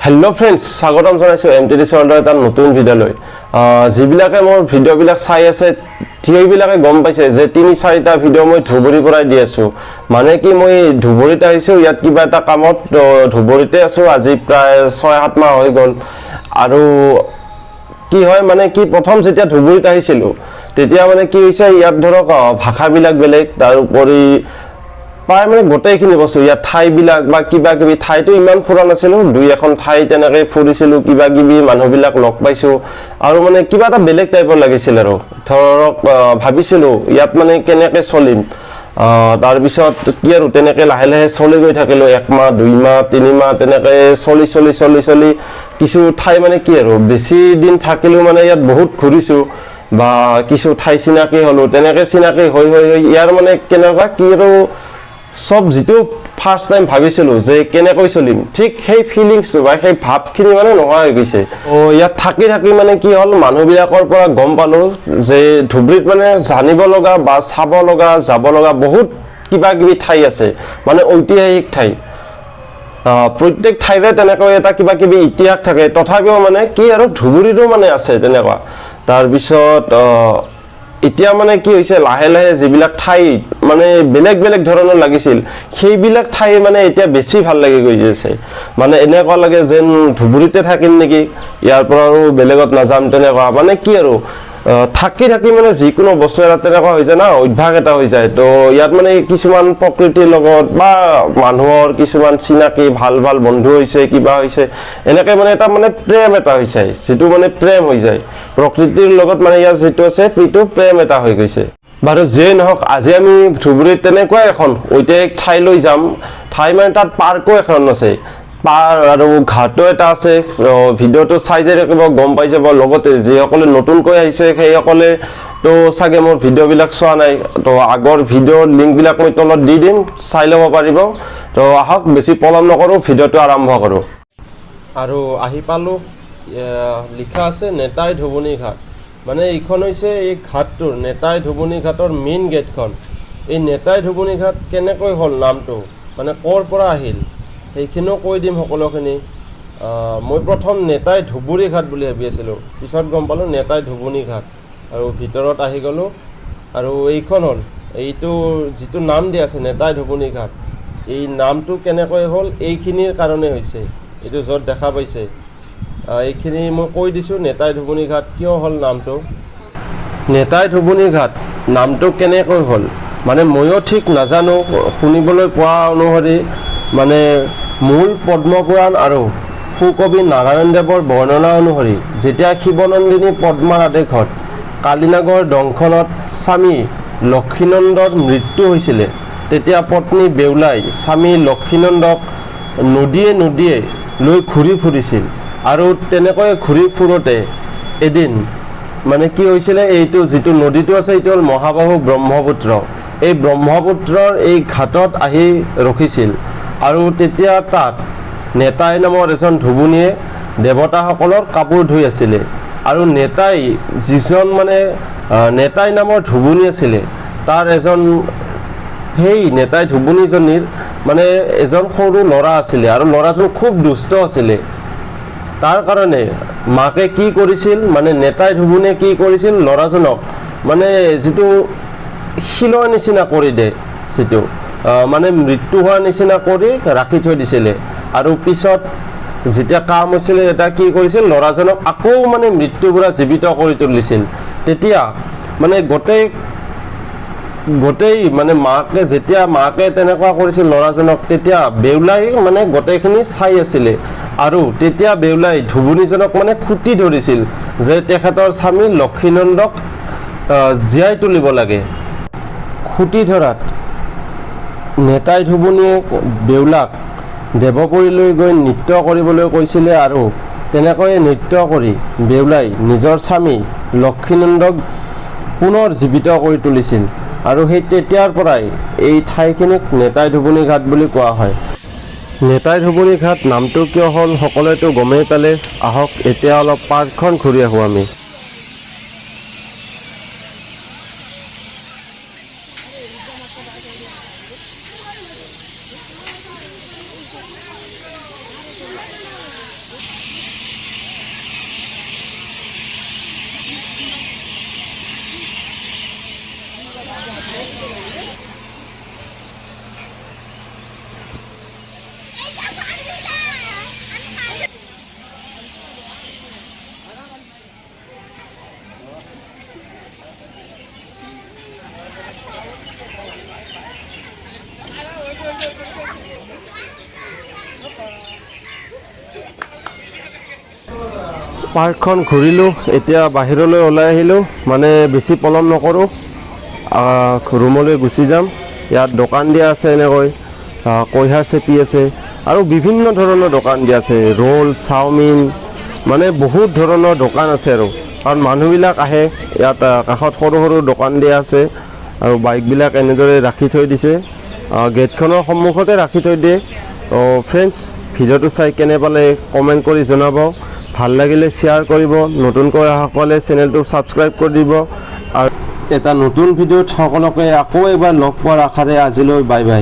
Hello friends स्वागतम जानाइছো MTD वर्ल्डৰ এটা নতুন ভিডিঅ'লৈ যিবিলাকে মোৰ ভিডিঅ'বিলাক চাই আছে সেইবিলাকে গম পাইছে যে 3-4টা ভিডিঅ' মই ধুবুৰীৰ পৰাই দি আছো মানে কি মই ধুবুৰীত আহিছো ইয়াত কিবা এটা কামত ধুবুৰীতে আছো আজি প্ৰায় 6-7 মাহ হৈ গল আৰু কি হয় মানে কি প্ৰথম যেতিয়া ধুবুৰীত আহিছিল তেতিয়া মানে কি হৈছে ইয়াত ধৰক ভাষাবিলাক বেলেগ তাৰ উপৰি পাই মানে গোটেইখিনি বস্তু ইয়াত ঠাইবিলাক বা কিবা কিবি ঠাইটো ইমান ফুৰা নাছিলো দুই এখন ঠাই তেনেকৈ ফুৰিছিলো কিবা কিবি মানুহবিলাক লগ পাইছো আৰু মানে কিবা এটা বেলেগ টাইপৰ লাগিছিল আৰু ধৰক ভাবিছিলো ইয়াত মানে কেনেকৈ চলিম তাৰ পিছত কি আৰু তেনেকৈ লাহে লাহে চলি গৈ থাকিলো 1 মাহ 2 মাহ 3 মাহ তেনেকৈ চলি কিছু ঠাই মানে কি আৰু বেছি দিন থাকিলো মানে ইয়াত বহুত ঘূৰিছো বা কিছু ঠাই চিনাকি হলো তেনেকৈ চিনাকি হৈ ইয়াৰ মানে কেনেকুৱা কি আৰু সব যেটো ফার্স্ট টাইম ভাবিছিলো যে কেনেকৈ চলিম ঠিক সেই ফিলিংসটো বা সেই ভাবখিনি মানে নোহোৱা হৈ গৈছে ও ইয়াত থাকি মানে কি হল মানুহবিলাকৰ পৰা গম পালো যে ধুবুৰীত মানে জানিব লগা বা চাব লগা যাব লগা বহুত কিবা কিবি ঠাই আছে মানে ঐতিহাসিক ঠাই প্ৰত্যেক ঠাইৰে তেনেকৈ এটা কিবা কিবি ইতিহাস থাকে তথাপিও মানে কি আৰু ধুবুৰীৰো মানে আছে তেনেকুৱা তাৰ পিছত এতিয়া মানে কি হৈছে লাহে লাহে যিবিলাক ঠাই মানে বেলেগ ধৰণৰ লাগিছিল সেইবিলাক ঠাই মানে এতিয়া বেছি ভাল লাগি গৈছে মানে এনেকুৱা লাগে যেন ধুবুৰীতে থাকিম নেকি ইয়াৰ পৰা আৰু বেলেগত নাযাম তেনেকুৱা মানে কি আৰু থাকি মানে যিকোনো বস্তু এটা তেনেকুৱা হৈ যায় না অভ্যাস এটা হৈ যায় তো ইয়াত মানে কিছুমান প্ৰকৃতিৰ লগত বা মানুহৰ কিছুমান চিনাকি ভাল বন্ধু হৈছে কিবা হৈছে এনেকৈ মানে এটা মানে প্ৰেম এটা হৈ যায় যেটো মানে প্ৰেম হৈ যায় প্ৰকৃতিৰ লগত মানে ইয়াৰ যেটো আছে পিটো প্ৰেম এটা হৈ গৈছে বাৰু যে নহওক আজি আমি ধুবুৰীত তেনেকুৱা এখন ঐতিহাসিক ঠাইলৈ যাম ঠাই মানে তাত পাৰ্কো এখন আছে পাৰ আৰু ঘাটো এটা আছে ভিডিঅ'টো চাই যাই থাকিব গম পাই যাব লগতে যিসকলে নতুনকৈ আহিছে সেইসকলে তো চাগে মোৰ ভিডিঅ'বিলাক চোৱা নাই তো আগৰ ভিডিঅ'ৰ লিংকবিলাক মই তলত দি দিম চাই ল'ব পাৰিব তো আহক বেছি পলম নকৰো ভিডিঅ'টো আৰম্ভ কৰো আৰু আহি পালো লিখা আছে নেতাই ধুবুনী ঘাট মানে এইখন হৈছে এই ঘাটটোৰ নেতাই ধুবুনী ঘাটৰ মেইন গেটখন এই নেতাই ধুবুনী ঘাট কেনেকৈ হ'ল নামটো মানে ক'ৰ পৰা আহিল সেইখিনিও কৈ দিম সকলোখিনি মই প্ৰথম নেতাই ধুবুৰী ঘাট বুলি ভাবি আছিলোঁ পিছত গম পালোঁ নেতাই ধুবুনী ঘাট আৰু ভিতৰত আহি গ'লোঁ আৰু এইখন হ'ল এইটো যিটো নাম দিয়া আছে নেতাই ধুবুনী ঘাট এই নামটো কেনেকৈ হ'ল এইখিনিৰ কাৰণে হৈছে এইটো য'ত দেখা পাইছে এইখিনি মই কৈ দিছোঁ নেতাই ধুবুনী ঘাট কিয় হ'ল নামটো নেতাই ধুবুনী ঘাট নামটো কেনেকৈ হ'ল মানে ময়ো ঠিক নাজানো শুনিবলৈ পোৱা অনুসৰি মানে মূল পদ্মপুৰাণ আৰু সুকবি নাৰায়ণদেৱৰ বৰ্ণনা অনুসৰি যেতিয়া শিৱনন্দিনী পদ্মাৰ আদেশত কালিনাগৰ দংখনত স্বামী লক্ষীনন্দৰ মৃত্যু হৈছিলে তেতিয়া পত্নী বেউলাই স্বামী লক্ষীনন্দক নদীয়ে লৈ ঘূৰি ফুৰিছিল আৰু তেনেকৈ ঘূৰি ফুৰোতে এদিন মানে কি হৈছিলে এইটো যিটো নদীটো আছে এইটো হ'ল মহাবাহু ব্ৰহ্মপুত্ৰ এই ব্ৰহ্মপুত্ৰৰ এই ঘাটত আহি ৰখিছিল আৰু তেতিয়া তাত নেতাই নামৰ এজন ধুবুনীয়ে দেৱতাসকলৰ কাপোৰ ধুই আছিলে আৰু নেতাই যিজন মানে নেতাই নামৰ ধুবুনী আছিলে তাৰ এজন সেই নেতাই ধুবুনীজনীৰ মানে এজন সৰু ল'ৰা আছিলে আৰু ল'ৰাজন খুব দুষ্ট আছিলে তাৰ কাৰণে মাকে কি কৰিছিল মানে নেতাই ধুবুনীয়ে কি কৰিছিল ল'ৰাজনক মানে যিটো শিলৰ নিচিনা কৰি দিয়ে যিটো মানে মৃত্যু হোৱাৰ নিচিনা কৰি ৰাখি থৈ দিছিলে আৰু পিছত যেতিয়া কাম হৈছিলে এটা কি কৰিছিল ল'ৰাজনক আকৌ মানে মৃত্যুৰ পৰা জীৱিত কৰি তুলিছিল তেতিয়া মানে গোটেই মানে মাকে তেনেকুৱা কৰিছিল ল'ৰাজনক তেতিয়া বেউলাই মানে গোটেইখিনি চাই আছিলে আৰু তেতিয়া বেউলাই ধুবুনীজনক মানে খুটি ধৰিছিল যে তেখেতৰ স্বামী লক্ষীনন্দক জীয়াই তুলিব লাগে খুটি ধৰাত নেতাই ধুবুনীয়ে বেউলাক দেৱপুৰীলৈ গৈ নৃত্য কৰিবলৈ কৈছিলে আৰু তেনেকৈ নৃত্য কৰি বেউলাই নিজৰ স্বামী লক্ষীনন্দক পুনৰ জীৱিত কৰি তুলিছিল আৰু সেই তেতিয়াৰ পৰাই এই ঠাইখিনিক নেতাই ধুবুনী ঘাট বুলি কোৱা হয় নেতাই ধুবুনী ঘাট নামটো কিয় হ'ল সকলোৱেতো গমেই পালে আহক এতিয়া অলপ পাৰ্কখন ঘূৰি আহোঁ আমি পাৰ্কখন ঘূৰিলোঁ, এতিয়া বাহিৰলৈ ওলাই আহিলোঁ, মানে বেছি পলম নকৰোঁ, ৰুমলৈ গুচি যাম। ইয়াত দোকান দিয়া আছে এনেকৈ, কৈহাৰ চেপি আছে আৰু বিভিন্ন ধৰণৰ দোকান দিয়া আছে, ৰোল, চাওমিন, মানে বহুত ধৰণৰ দোকান আছে আৰু কাৰণ মানুহবিলাক আহে ইয়াত। কাষত সৰু সৰু দোকান দিয়া আছে আৰু বাইকবিলাক এনেদৰে ৰাখি থৈ দিছে, গেটখনৰ সন্মুখতে ৰাখি থৈ দিয়ে। ফ্ৰেণ্ডছ, ভিডিঅ'টো চাই কেনে পালে কমেণ্ট কৰি জনাব, ভাল লাগিলে শ্বেয়াৰ কৰিব, নতুনকৈ অহাসকলে চেনেলটো ছাবস্ক্ৰাইব কৰি দিব। আৰু এটা নতুন ভিডিঅ'ত সকলোকে আকৌ এবাৰ লগ পোৱাৰ আশাৰে আজিলৈ বাই বাই।